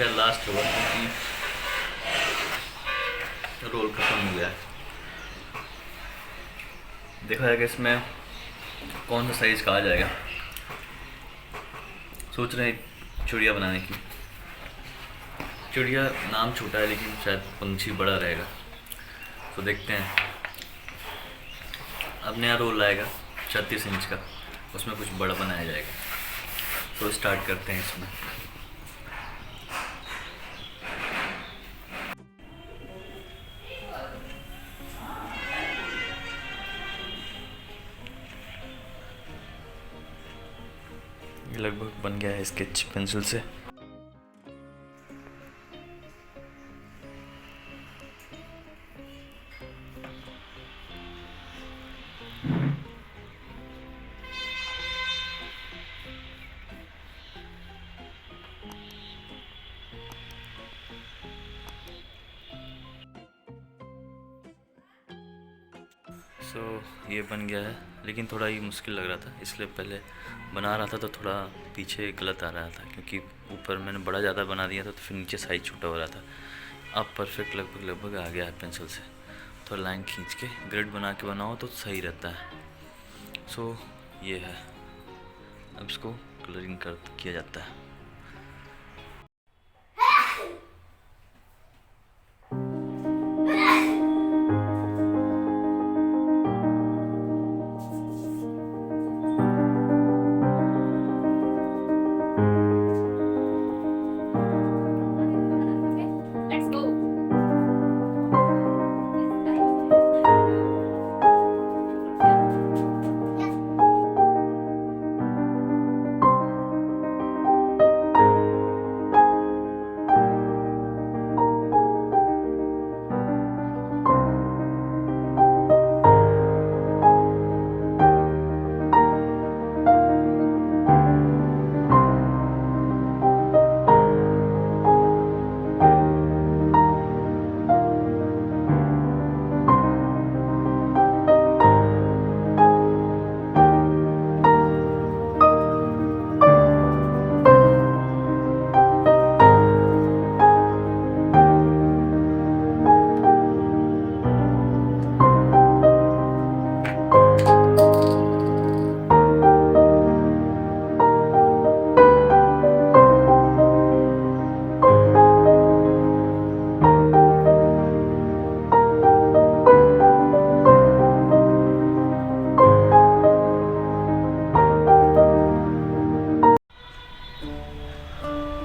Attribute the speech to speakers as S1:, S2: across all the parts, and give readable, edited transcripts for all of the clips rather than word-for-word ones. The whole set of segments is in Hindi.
S1: शायद लास्ट होगा क्योंकि रोल खत्म हो गया है। देखा जाएगा इसमें कौन सा साइज़ का आ जाएगा। सोच रहे हैं चिड़िया बनाने की। चिड़िया नाम छोटा है लेकिन शायद पंछी बड़ा रहेगा, तो देखते हैं। अब नया रोल आएगा 36 इंच का, उसमें कुछ बड़ा बनाया जाएगा, तो स्टार्ट करते हैं इसमें। ये लगभग बन गया है स्केच पेंसिल से। ये बन गया है, लेकिन थोड़ा ही मुश्किल लग रहा था, इसलिए पहले बना रहा था तो थोड़ा पीछे गलत आ रहा था, क्योंकि ऊपर मैंने बड़ा ज़्यादा बना दिया था तो फिर नीचे साइज छोटा हो रहा था। अब परफेक्ट लगभग आ गया है पेंसिल से। थोड़ा लाइन खींच के ग्रिड बना के बनाओ तो सही रहता है। सो ये है, अब इसको कलरिंग किया जाता है।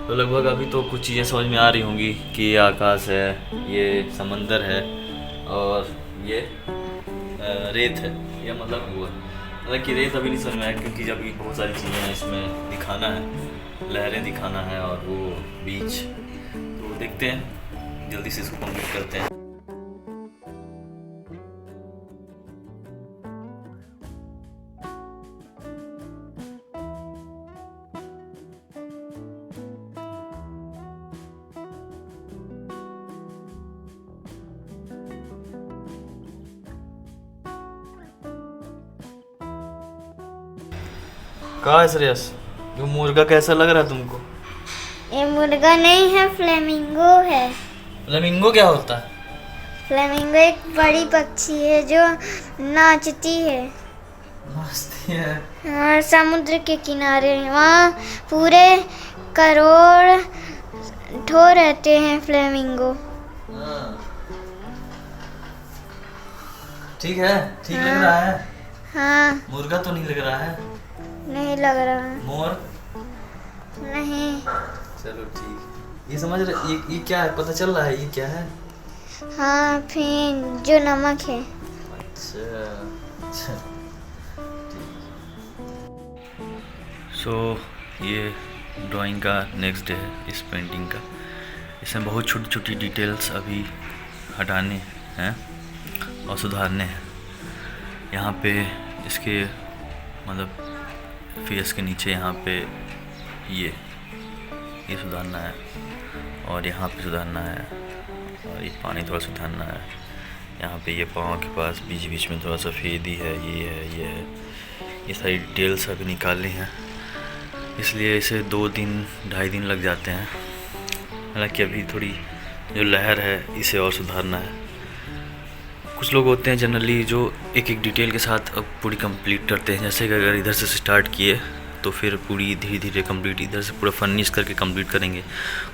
S1: तो लगभग अभी तो कुछ चीज़ें समझ में आ रही होंगी कि ये आकाश है, ये समंदर है और ये रेत है। ये मतलब हुआ मतलब कि रेत अभी नहीं समझ में आया, क्योंकि अभी बहुत सारी चीज़ें हैं इसमें दिखाना है, लहरें दिखाना है और वो बीच। तो देखते हैं, जल्दी से इसको कंप्लीट करते हैं। कहाँ है श्रेयस? ये मुर्गा कैसा लग रहा है तुमको?
S2: ये मुर्गा नहीं है, फ्लेमिंगो है।
S1: फ्लेमिंगो क्या होता है?
S2: फ्लेमिंगो एक बड़ी पक्षी है जो नाचती है।
S1: नाचती है?
S2: हाँ, समुद्र के किनारे वहाँ पूरे करोड़ ठो रहते हैं फ्लेमिंगो।
S1: ठीक है, ठीक लग रहा है।
S2: हाँ।
S1: मुर्गा तो नहीं लग रहा है?
S2: नहीं लग रहा है।
S1: मोर?
S2: नहीं।
S1: चलो ठीक। ये समझ रहे, ये क्या है, पता चल रहा है ये क्या है?
S2: हाँ, फिर जो नमक है।
S1: अच्छा सो ये ड्राइंग का नेक्स्ट डे है इस पेंटिंग का। इसमें बहुत छोटी छोटी डिटेल्स अभी हटाने हैं और सुधारने हैं। यहाँ पे इसके मतलब फेस के नीचे यहाँ पे ये सुधारना है और यहाँ पे सुधारना है और ये पानी थोड़ा सुधारना है। यहाँ पे ये पाँव के पास बीच बीच में थोड़ा सा फेदी है, ये है, ये सारी डिटेल्स अभी निकालनी हैं, इसलिए इसे 2 दिन 2.5 दिन लग जाते हैं। हालांकि अभी थोड़ी जो लहर है इसे और सुधारना है। कुछ लोग होते हैं जनरली जो एक एक डिटेल के साथ पूरी कंप्लीट करते हैं, जैसे कि अगर इधर से स्टार्ट किए तो फिर पूरी धीरे धीरे कंप्लीट इधर से पूरा फर्निश करके कंप्लीट करेंगे।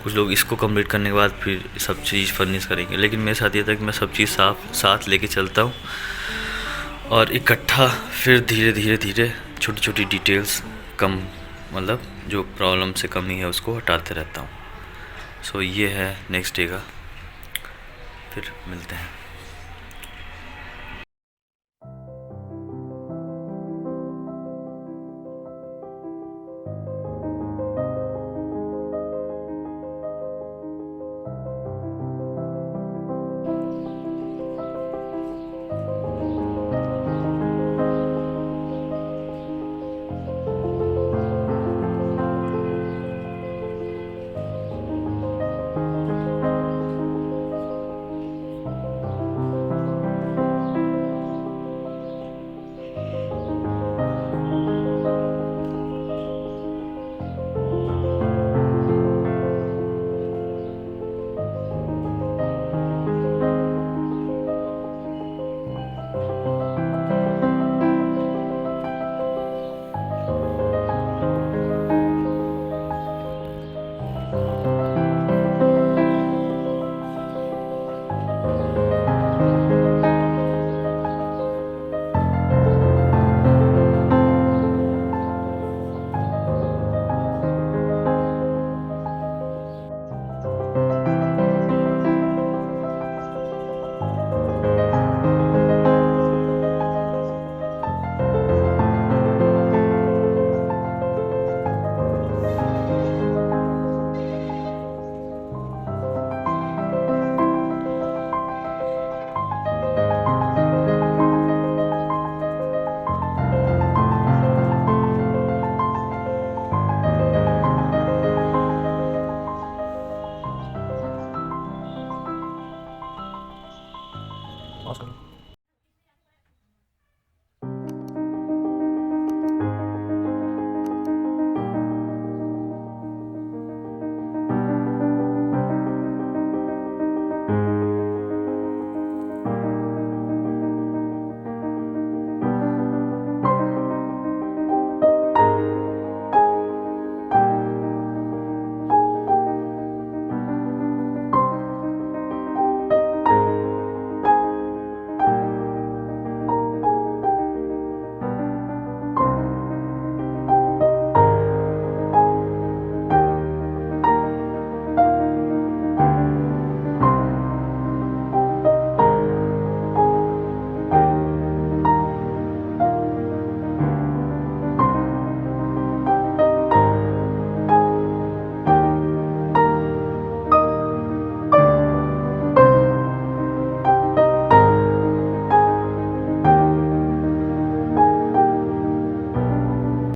S1: कुछ लोग इसको कंप्लीट करने के बाद फिर सब चीज़ फर्निश करेंगे, लेकिन मेरे साथ ये था कि मैं सब चीज़ साथ लेके चलता हूँ और इकट्ठा फिर धीरे धीरे धीरे छोटी छोटी डिटेल्स कम, मतलब जो प्रॉब्लम से कमी है उसको हटाते रहता हूँ। सो ये है नेक्स्ट डे का, फिर मिलते हैं।